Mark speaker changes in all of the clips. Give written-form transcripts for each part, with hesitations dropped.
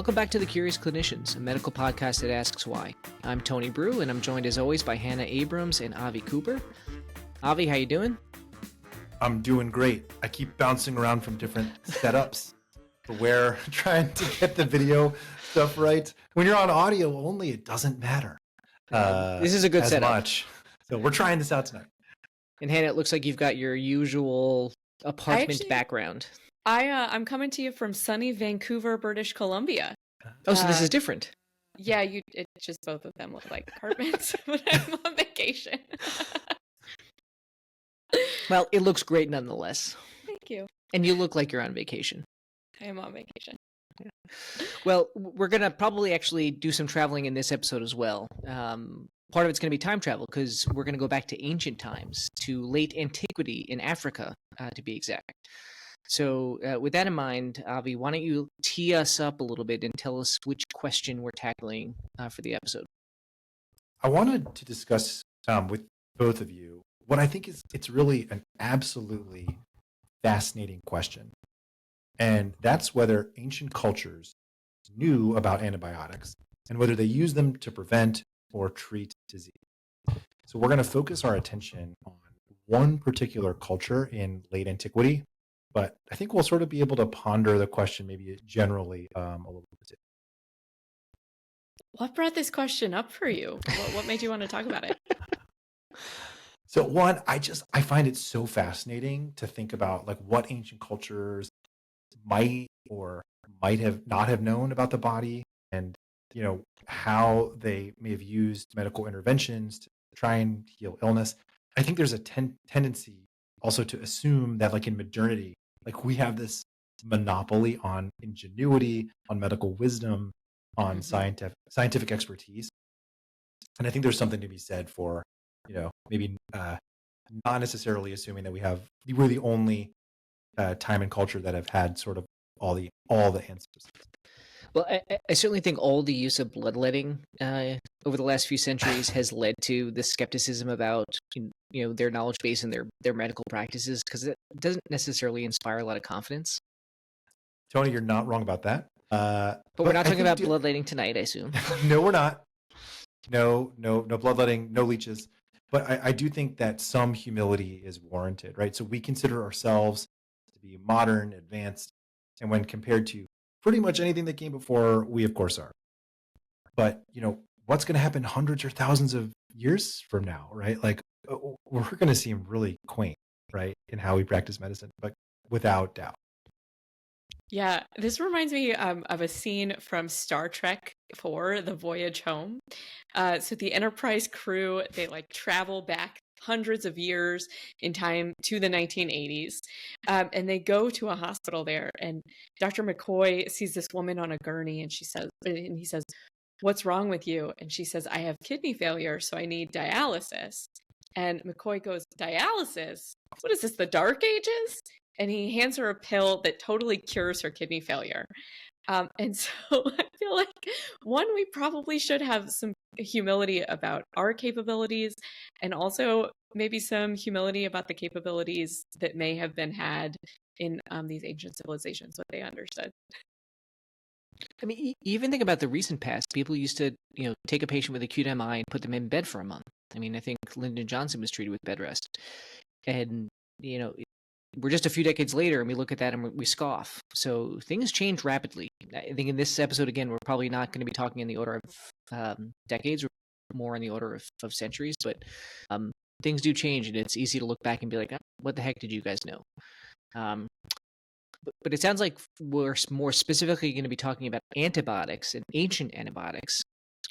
Speaker 1: Welcome back to The Curious Clinicians, a medical podcast that asks why. I'm Tony Brew, and I'm joined as always by Hannah Abrams and Avi Cooper. Avi, how you doing?
Speaker 2: I'm doing great. I keep bouncing around from different setups for where trying to get the video stuff right. When you're on audio only, it doesn't matter.
Speaker 1: This is a good setup.
Speaker 2: Much. So we're trying this out tonight.
Speaker 1: And Hannah, it looks like you've got your usual apartment background.
Speaker 3: I'm coming to you from sunny Vancouver, British Columbia.
Speaker 1: Oh, so this is different.
Speaker 3: Yeah, it's just both of them look like apartments, but I'm on vacation.
Speaker 1: Well, it looks great nonetheless.
Speaker 3: Thank you.
Speaker 1: And you look like you're on vacation.
Speaker 3: I am on vacation.
Speaker 1: Yeah. Well, we're going to probably actually do some traveling in this episode as well. Part of it's going to be time travel because we're going to go back to ancient times, to late antiquity in Africa, to be exact. So with that in mind, Avi, why don't you tee us up a little bit and tell us which question we're tackling for the episode?
Speaker 2: I wanted to discuss with both of you what I think it's really an absolutely fascinating question. And that's whether ancient cultures knew about antibiotics and whether they used them to prevent or treat disease. So we're going to focus our attention on one particular culture in late antiquity, but I think we'll sort of be able to ponder the question maybe generally a little bit.
Speaker 3: What brought this question up for you? What made you want to talk about it?
Speaker 2: So one, I find it so fascinating to think about like what ancient cultures might or might have not have known about the body, and how they may have used medical interventions to try and heal illness. I think there's a tendency also to assume that like in modernity, like we have this monopoly on ingenuity, on medical wisdom, on scientific expertise. And I think there's something to be said for, maybe not necessarily assuming that we're the only time and culture that have had sort of all the answers.
Speaker 1: Well, I certainly think all the use of bloodletting over the last few centuries has led to the skepticism about their knowledge base and their medical practices, because it doesn't necessarily inspire a lot of confidence.
Speaker 2: Tony, you're not wrong about that.
Speaker 1: But we're not talking about bloodletting tonight, I assume.
Speaker 2: No, we're not. No bloodletting, no leeches. But I do think that some humility is warranted, right? So we consider ourselves to be modern, advanced, and when compared to pretty much anything that came before, we of course are. But what's going to happen hundreds or thousands of years from now, right? Like we're going to seem really quaint, right, in how we practice medicine, but without doubt.
Speaker 3: Yeah, this reminds me of a scene from Star Trek 4, The Voyage Home. So the Enterprise crew, they travel back hundreds of years in time to the 1980s. And they go to a hospital there, and Dr. McCoy sees this woman on a gurney, and he says, "What's wrong with you?" And she says, "I have kidney failure, so I need dialysis." And McCoy goes, "Dialysis? What is this, the Dark Ages?" And he hands her a pill that totally cures her kidney failure. And so I feel like, one, we probably should have some humility about our capabilities, and also maybe some humility about the capabilities that may have been had in these ancient civilizations, what they understood.
Speaker 1: I mean, even think about the recent past. People used to, take a patient with acute MI and put them in bed for a month. I mean, I think Lyndon Johnson was treated with bed rest. And, we're just a few decades later and we look at that and we scoff. So things change rapidly. I think in this episode, again, we're probably not going to be talking in the order of decades, or more in the order of centuries, but things do change, and it's easy to look back and be like, what the heck did you guys know? But it sounds like we're more specifically going to be talking about antibiotics and ancient antibiotics,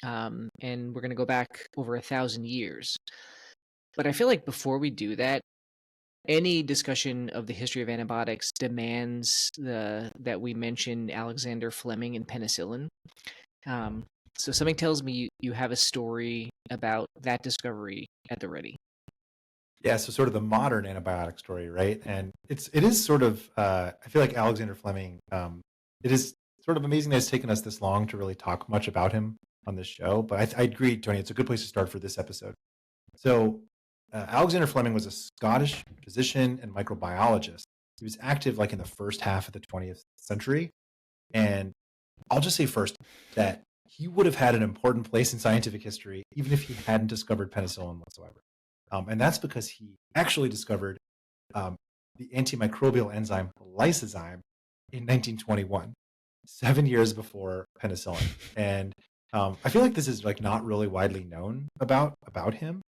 Speaker 1: and we're going to go back over 1,000 years. But I feel like before we do that, any discussion of the history of antibiotics demands that we mention Alexander Fleming and penicillin. So something tells me you have a story about that discovery at the ready.
Speaker 2: Yeah, so sort of the modern antibiotic story, right? And it is sort of, I feel like Alexander Fleming, it is sort of amazing that it's taken us this long to really talk much about him on this show. But I agree, Tony, it's a good place to start for this episode. So Alexander Fleming was a Scottish physician and microbiologist. He was active in the first half of the 20th century. And I'll just say first that he would have had an important place in scientific history even if he hadn't discovered penicillin whatsoever. And that's because he actually discovered um, the antimicrobial enzyme lysozyme in 1921, 7 years before penicillin. And I feel like this is like not really widely known about him,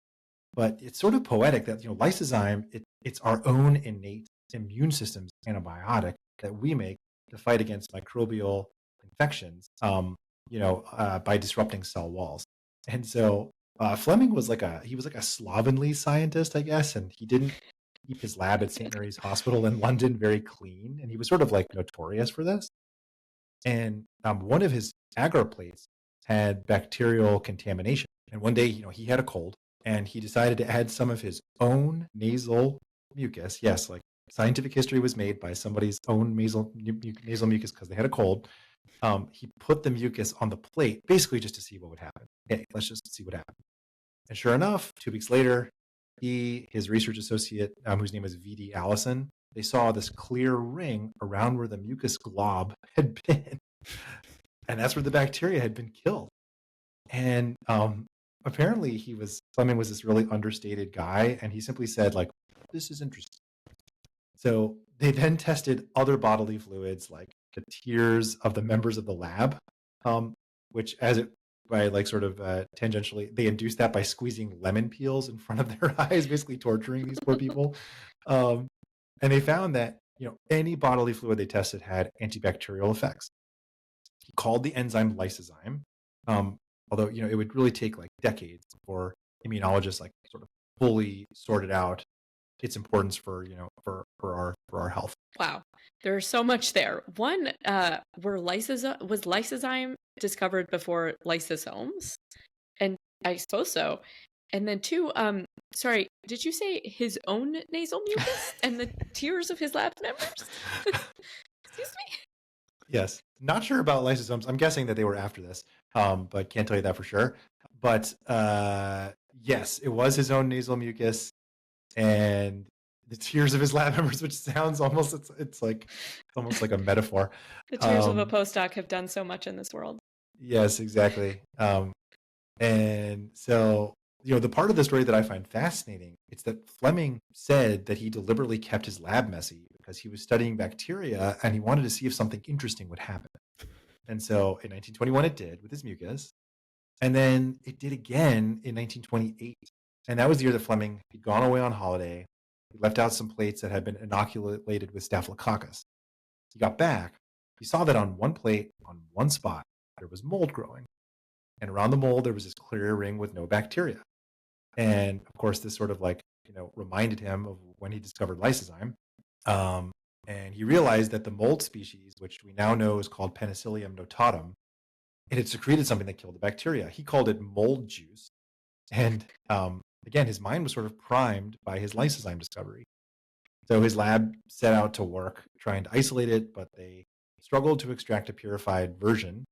Speaker 2: but it's sort of poetic that lysozyme it's our own innate immune system's antibiotic that we make to fight against microbial infections, by disrupting cell walls. And so Fleming was like a slovenly scientist, I guess, and he didn't keep his lab at St. Mary's Hospital in London very clean, and he was sort of like notorious for this. And one of his agar plates had bacterial contamination. And one day, he had a cold, and he decided to add some of his own nasal mucus. Yes, like scientific history was made by somebody's own nasal mucus because they had a cold. He put the mucus on the plate basically just to see what would happen. Hey, let's just see what happened. And sure enough, 2 weeks later, his research associate, whose name was V.D. Allison, they saw this clear ring around where the mucus glob had been. And that's where the bacteria had been killed. And apparently Fleming was this really understated guy, and he simply said, like, this is interesting. So they then tested other bodily fluids, like the tears of the members of the lab, which by like sort of tangentially, they induced that by squeezing lemon peels in front of their eyes, basically torturing these poor people. And they found that any bodily fluid they tested had antibacterial effects. He called the enzyme lysozyme, although it would really take like decades before immunologists like sort of fully sorted out its importance for our health.
Speaker 3: Wow, there's so much there. One, was lysozyme discovered before lysosomes? And I suppose so. And then two, sorry, did you say his own nasal mucus and the tears of his lab members? Excuse me?
Speaker 2: Yes. Not sure about lysosomes. I'm guessing that they were after this, but can't tell you that for sure. But yes, it was his own nasal mucus and the tears of his lab members, which sounds almost it's almost like a metaphor.
Speaker 3: The tears of a postdoc have done so much in this world.
Speaker 2: Yes, exactly. And so the part of the story that I find fascinating is that Fleming said that he deliberately kept his lab messy because he was studying bacteria and he wanted to see if something interesting would happen. And so in 1921 it did with his mucus, and then it did again in 1928. And that was the year that Fleming had gone away on holiday. He left out some plates that had been inoculated with staphylococcus. He got back. He saw that on one plate, on one spot, there was mold growing. And around the mold, there was this clear ring with no bacteria. And of course, this sort of reminded him of when he discovered lysozyme. And he realized that the mold species, which we now know is called Penicillium notatum, it had secreted something that killed the bacteria. He called it mold juice. And again, his mind was sort of primed by his lysozyme discovery. So his lab set out to work trying to isolate it, but they struggled to extract a purified version.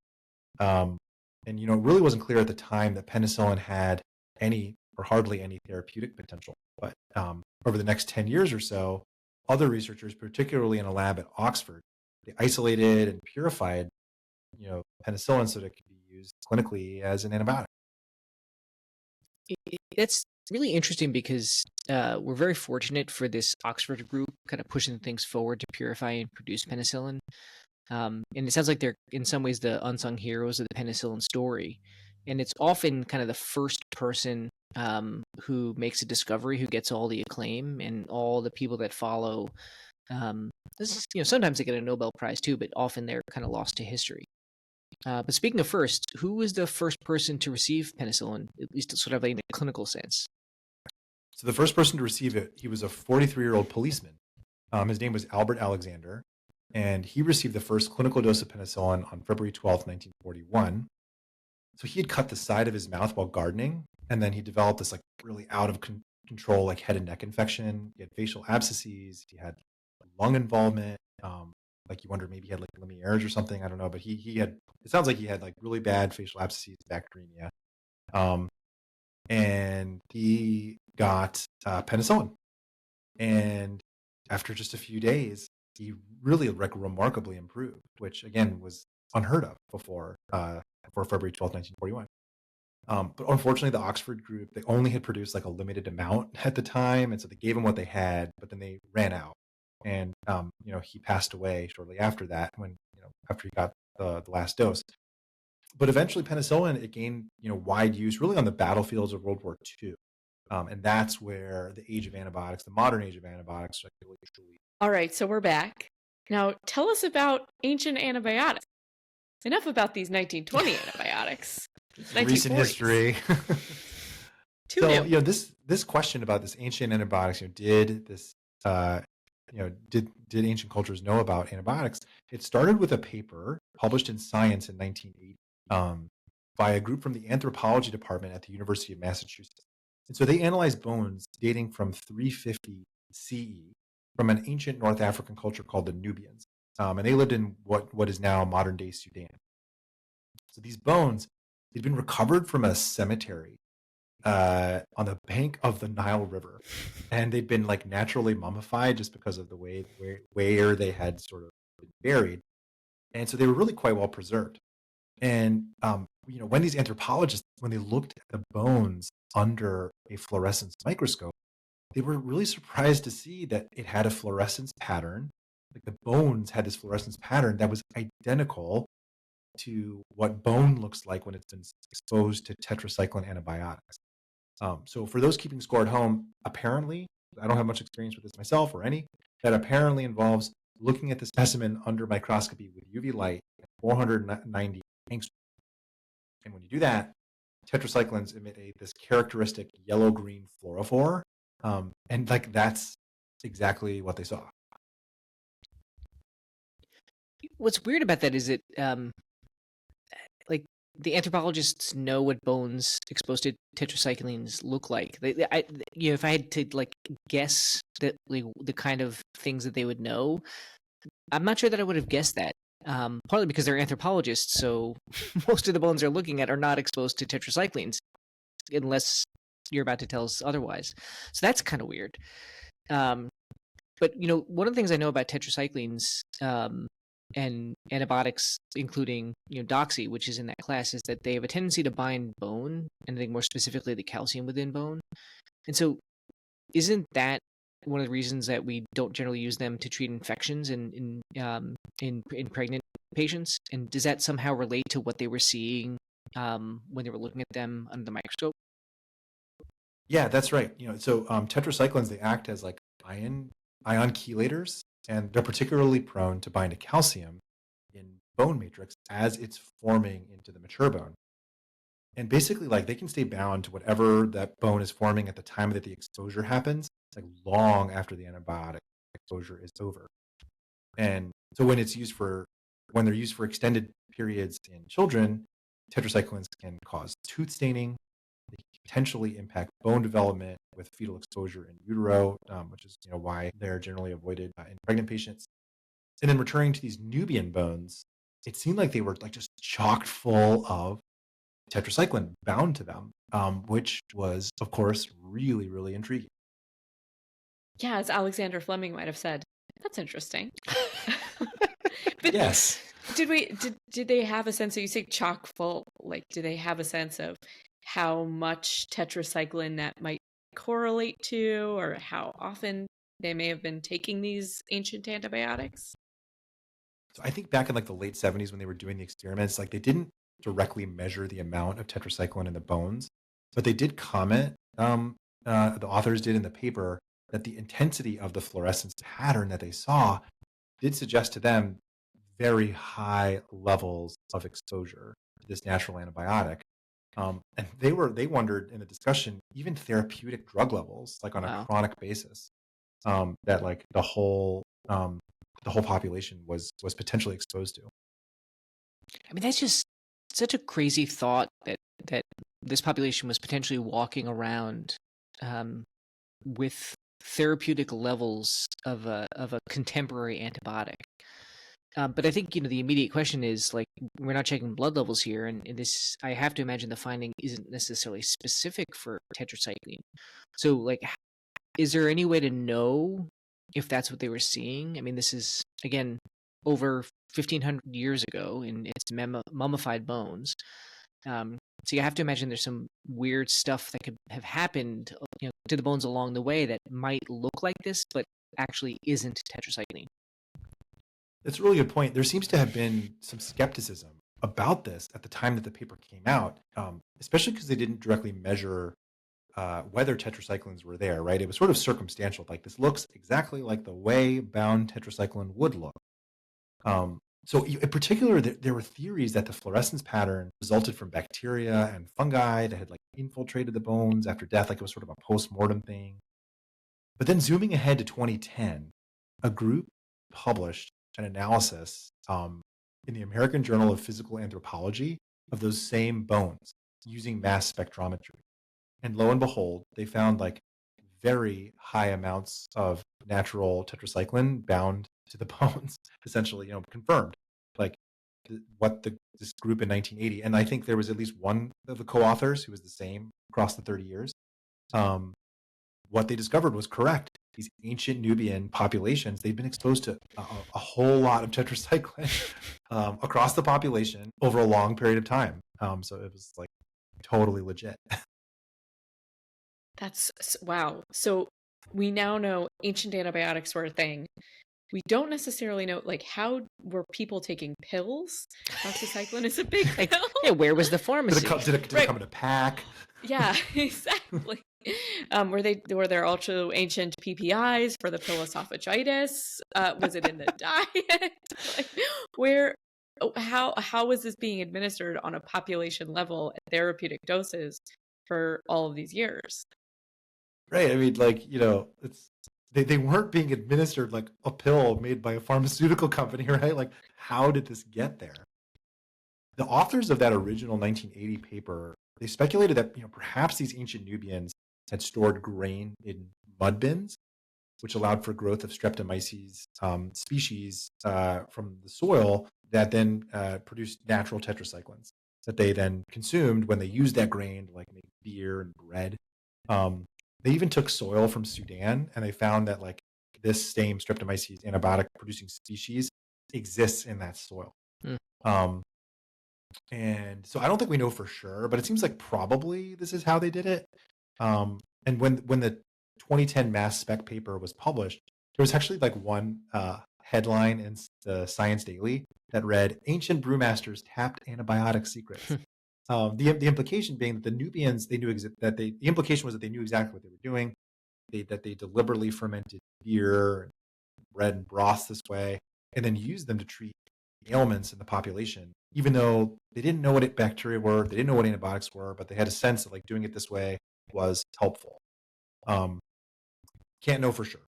Speaker 2: And it really wasn't clear at the time that penicillin had any or hardly any therapeutic potential. But over the next 10 years or so, other researchers, particularly in a lab at Oxford, they isolated and purified penicillin so that it could be used clinically as an antibiotic.
Speaker 1: That's really interesting because we're very fortunate for this Oxford group kind of pushing things forward to purify and produce penicillin. And it sounds like they're in some ways the unsung heroes of the penicillin story. And it's often kind of the first person who makes a discovery who gets all the acclaim, and all the people that follow. This is, sometimes they get a Nobel Prize too, but often they're kind of lost to history. But speaking of first, who was the first person to receive penicillin, at least sort of in a clinical sense?
Speaker 2: So the first person to receive it, he was a 43-year-old policeman. His name was Albert Alexander, and he received the first clinical dose of penicillin on February 12th, 1941. So he had cut the side of his mouth while gardening, and then he developed this really out of control head and neck infection. He had facial abscesses. He had lung involvement. You wonder maybe he had Lemierre's or something. I don't know, but he had. It sounds like he had really bad facial abscesses, bacteremia, and he got penicillin. And after just a few days, he really remarkably improved, which again was unheard of before February 12th, 1941. But unfortunately, the Oxford group, they only had produced like a limited amount at the time. And so they gave him what they had, but then they ran out. And, he passed away shortly after that after he got the last dose. But eventually penicillin, it gained, wide use really on the battlefields of World War II. And that's where the age of antibiotics, the modern age of antibiotics, really truly.
Speaker 3: All right, so we're back. Now, tell us about ancient antibiotics. Enough about these 1920 antibiotics.
Speaker 2: Recent
Speaker 3: 1940s.
Speaker 2: history.
Speaker 3: Too new.
Speaker 2: This question about this ancient antibiotics, did ancient cultures know about antibiotics? It started with a paper published in Science in 1980 by a group from the anthropology department at the University of Massachusetts. And so they analyzed bones dating from 350 CE from an ancient North African culture called the Nubians. And they lived in what is now modern day Sudan. So these bones, they'd been recovered from a cemetery on the bank of the Nile River, and they'd been like naturally mummified just because of the way where they had sort of been buried, and so they were really quite well preserved. And when these anthropologists, when they looked at the bones under a fluorescence microscope, they were really surprised to see that it had a fluorescence pattern. Like the bones had this fluorescence pattern that was identical to what bone looks like when it's been exposed to tetracycline antibiotics. So for those keeping score at home, apparently, I don't have much experience with this myself or any, that apparently involves looking at the specimen under microscopy with UV light at 490 angstroms. And when you do that, tetracyclines emit this characteristic yellow-green fluorophore. And like that's exactly what they saw.
Speaker 1: What's weird about that is like the anthropologists know what bones exposed to tetracyclines look like. If I had to like guess that like the kind of things that they would know, I'm not sure that I would have guessed that. Partly because they're anthropologists, so most of the bones they're looking at are not exposed to tetracyclines, unless you're about to tell us otherwise. So that's kind of weird. But one of the things I know about tetracyclines and antibiotics, including doxy, which is in that class, is that they have a tendency to bind bone, and I think more specifically the calcium within bone. And so, isn't that one of the reasons that we don't generally use them to treat infections in pregnant patients? And does that somehow relate to what they were seeing when they were looking at them under the microscope?
Speaker 2: Yeah, that's right. So tetracyclines, they act as like ion chelators, and they're particularly prone to bind to calcium in bone matrix as it's forming into the mature bone. And basically, like they can stay bound to whatever that bone is forming at the time that the exposure happens, like long after the antibiotic exposure is over. And so when they're used for extended periods in children, tetracyclines can cause tooth staining. They can potentially impact bone development with fetal exposure in utero, which is why they're generally avoided in pregnant patients. And then returning to these Nubian bones, it seemed like they were like just chock full of tetracycline bound to them, which was, of course, really, really intriguing.
Speaker 3: Yeah, as Alexander Fleming might have said, that's interesting. But
Speaker 2: Yes.
Speaker 3: did they have a sense of, you say chock full, like do they have a sense of how much tetracycline that might correlate to, or how often they may have been taking these ancient antibiotics?
Speaker 2: So I think back in like the late 70s when they were doing the experiments, like they didn't directly measure the amount of tetracycline in the bones, but they did comment, the authors did in the paper, that the intensity of the fluorescence pattern that they saw did suggest to them very high levels of exposure to this natural antibiotic. And they wondered in the discussion, even therapeutic drug levels, like on a chronic basis, that like the whole population was potentially exposed to.
Speaker 1: I mean, that's just such a crazy thought that this population was potentially walking around with therapeutic levels of a contemporary antibiotic. But I think the immediate question is like we're not checking blood levels here, and this I have to imagine the finding isn't necessarily specific for tetracycline. So like, is there any way to know if that's what they were seeing? I mean, this is again over 1,500 years ago in its mummified bones. So you have to imagine there's some weird stuff that could have happened, to the bones along the way that might look like this, but actually isn't tetracycline.
Speaker 2: That's a really good point. There seems to have been some skepticism about this at the time that the paper came out, especially because they didn't directly measure whether tetracyclines were there, right? It was sort of circumstantial. Like, this looks exactly like the way bound tetracycline would look. So in particular, there were theories that the fluorescence pattern resulted from bacteria and fungi that had like infiltrated the bones after death, like it was sort of a post-mortem thing. But then zooming ahead to 2010, a group published an analysis in the American Journal of Physical Anthropology of those same bones using mass spectrometry. And lo and behold, they found like very high amounts of natural tetracycline bound to the bones, essentially, confirmed like this group in 1980. And I think there was at least one of the co-authors who was the same across the 30 years. What they discovered was correct. These ancient Nubian populations, they've been exposed to a whole lot of tetracycline across the population over a long period of time. So it was like totally legit.
Speaker 3: That's wow. So we now know ancient antibiotics were a thing. We don't necessarily know, like, how were people taking pills? Doxycycline is a big
Speaker 1: Like,
Speaker 3: pill.
Speaker 1: yeah, where was the
Speaker 2: Did
Speaker 1: pharmacy?
Speaker 2: it come in a pack?
Speaker 3: Yeah, exactly. Were there also ancient PPIs for the pill esophagitis? Was it in the diet? Like, how was this being administered on a population level at therapeutic doses for all of these years?
Speaker 2: Right. I mean, like, they weren't being administered like a pill made by a pharmaceutical company, right? Like, how did this get there? The authors of that original 1980 paper, they speculated that perhaps these ancient Nubians had stored grain in mud bins, which allowed for growth of Streptomyces species from the soil that then produced natural tetracyclines that they then consumed when they used that grain to like make beer and bread. They even took soil from Sudan, and they found that like this same Streptomyces antibiotic producing species exists in that soil. And so I don't think we know for sure, but it seems like probably this is how they did it. And when the 2010 mass spec paper was published, there was actually like one headline in the Science Daily that read, "Ancient brewmasters tapped antibiotic secrets." The implication being that the Nubians, they knew the implication was that they knew exactly what they were doing. That they deliberately fermented beer and bread and broths this way, and then used them to treat ailments in the population, even though they didn't know what bacteria were, they didn't know what antibiotics were, but they had a sense that like doing it this way was helpful. Can't know for sure.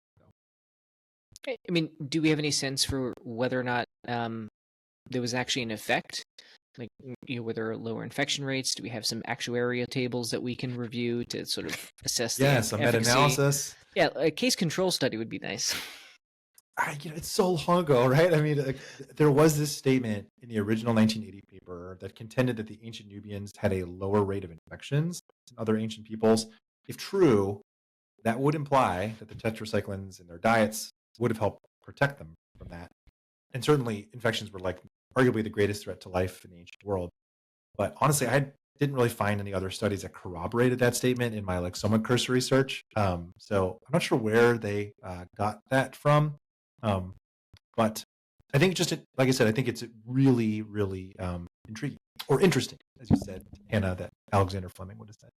Speaker 1: I mean, do we have any sense for whether or not there was actually an effect? Like, were there lower infection rates? Do we have some actuarial tables that we can review to sort of assess the
Speaker 2: some
Speaker 1: efficacy?
Speaker 2: meta-analysis.
Speaker 1: Yeah, a case control study would be nice.
Speaker 2: It's so long ago, right? I mean, there was this statement in the original 1980 paper that contended that the ancient Nubians had a lower rate of infections than other ancient peoples. If true, that would imply that the tetracyclines in their diets would have helped protect them from that. And certainly infections were like arguably the greatest threat to life in the ancient world. But honestly, I didn't really find any other studies that corroborated that statement in my like somewhat cursory search. So I'm not sure where they got that from. But I think like I said, I think it's really, really intriguing or interesting, as you said, Hannah, that Alexander Fleming would have said.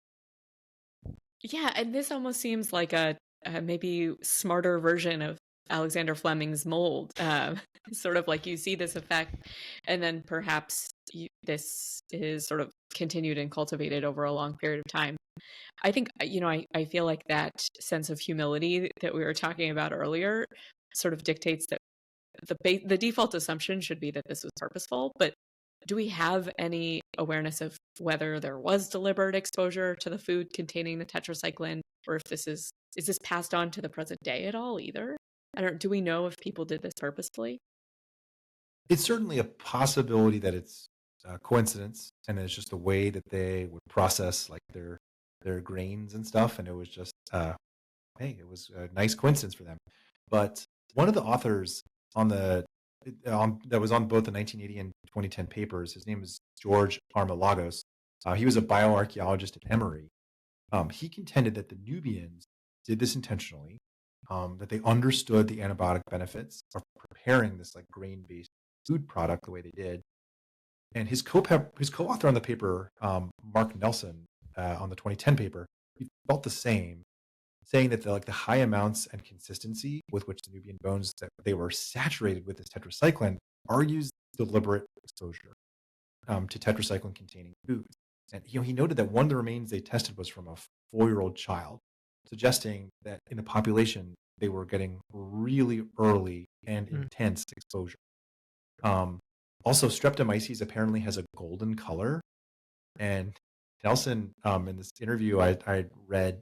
Speaker 3: Yeah, and this almost seems like a maybe smarter version of Alexander Fleming's mold. Sort of like you see this effect, and then perhaps this is sort of continued and cultivated over a long period of time. I think, I feel like that sense of humility that we were talking about earlier sort of dictates that the default assumption should be that this was purposeful, but do we have any awareness of whether there was deliberate exposure to the food containing the tetracycline, or if this is this passed on to the present day at all either? Do we know if people did this purposefully?
Speaker 2: It's certainly a possibility that it's a coincidence, and it's just the way that they would process like their grains and stuff, and it was just hey, it was a nice coincidence for them. But one of the authors on the that was on both the 1980 and 2010 papers. His name is George Armalagos. He was a bioarchaeologist at Emory. He contended that the Nubians did this intentionally, that they understood the antibiotic benefits of preparing this like grain-based food product the way they did. And his co-author on the paper, Mark Nelson, on the 2010 paper, he felt the same, saying that the high amounts and consistency with which the Nubian bones that they were saturated with this tetracycline argues deliberate exposure to tetracycline-containing foods. And he noted that one of the remains they tested was from a 4-year-old child, suggesting that in the population they were getting really early and intense exposure. Also, Streptomyces apparently has a golden color, and Nelson, in this interview I read,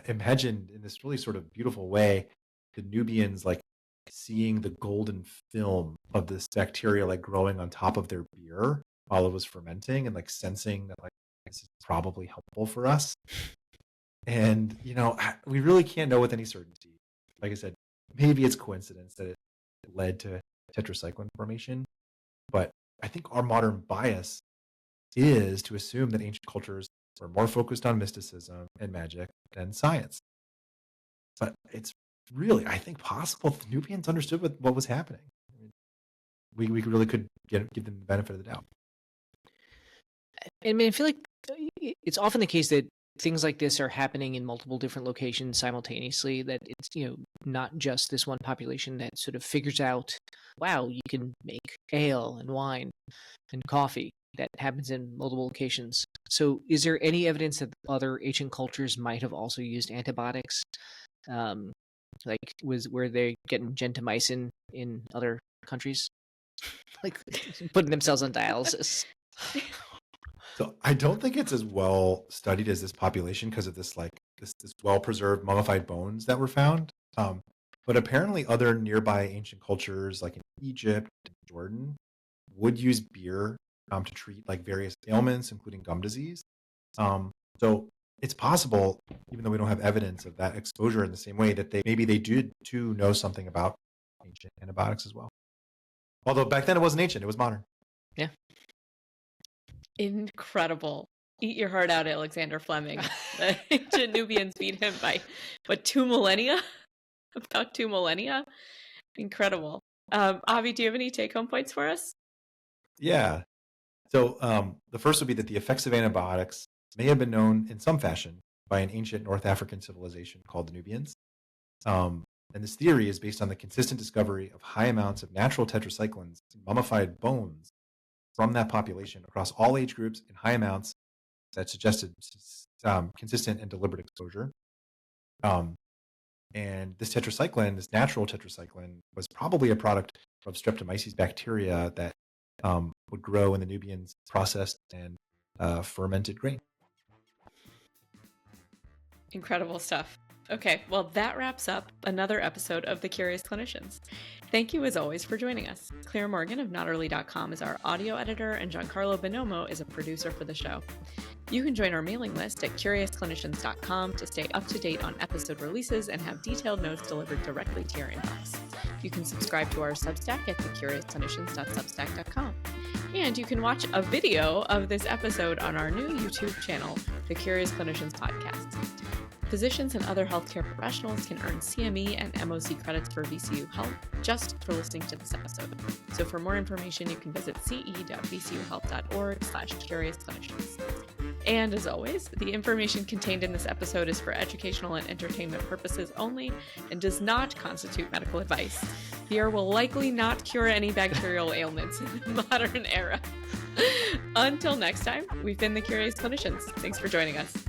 Speaker 2: imagined in this really sort of beautiful way the Nubians like seeing the golden film of this bacteria like growing on top of their beer while it was fermenting, and like sensing that like this is probably helpful for us. And we really can't know with any certainty. Like I said, maybe it's coincidence that it led to tetracycline formation, but I think our modern bias is to assume that ancient cultures were more focused on mysticism and magic than science. But it's really, I think, possible the Nubians understood what was happening. We really could give them the benefit of the doubt.
Speaker 1: I mean, I feel like it's often the case that things like this are happening in multiple different locations simultaneously, that it's, not just this one population that sort of figures out, wow, you can make ale and wine and coffee. That happens in multiple locations. So is there any evidence that other ancient cultures might have also used antibiotics? Were they getting gentamicin in other countries? Like putting themselves on dialysis?
Speaker 2: So I don't think it's as well studied as this population because of this this well-preserved mummified bones that were found. But apparently other nearby ancient cultures like in Egypt and Jordan would use beer to treat like various ailments, including gum disease. So it's possible, even though we don't have evidence of that exposure in the same way, that they did too know something about ancient antibiotics as well. Although back then it wasn't ancient, it was modern.
Speaker 1: Yeah.
Speaker 3: Incredible. Eat your heart out, Alexander Fleming. The ancient Nubians beat him by, 2 millennia? About 2 millennia? Incredible. Avi, do you have any take-home points for us?
Speaker 2: Yeah. So the first would be that the effects of antibiotics may have been known in some fashion by an ancient North African civilization called the Nubians. And this theory is based on the consistent discovery of high amounts of natural tetracyclines in mummified bones from that population across all age groups in high amounts that suggested consistent and deliberate exposure. And this tetracycline, this natural tetracycline, was probably a product of Streptomyces bacteria that would grow in the Nubians' processed and fermented grain.
Speaker 3: Incredible stuff. Okay, well, that wraps up another episode of The Curious Clinicians. Thank you, as always, for joining us. Claire Morgan of notearly.com is our audio editor, and Giancarlo Bonomo is a producer for the show. You can join our mailing list at curiousclinicians.com to stay up to date on episode releases and have detailed notes delivered directly to your inbox. You can subscribe to our Substack at thecuriousclinicians.substack.com. And you can watch a video of this episode on our new YouTube channel, The Curious Clinicians Podcast. Physicians and other healthcare professionals can earn CME and MOC credits for VCU Health just for listening to this episode. So for more information, you can visit ce.vcuhealth.org/curiousclinicians. And as always, the information contained in this episode is for educational and entertainment purposes only and does not constitute medical advice. Beer will likely not cure any bacterial ailments in the modern era. Until next time, we've been the Curious Clinicians. Thanks for joining us.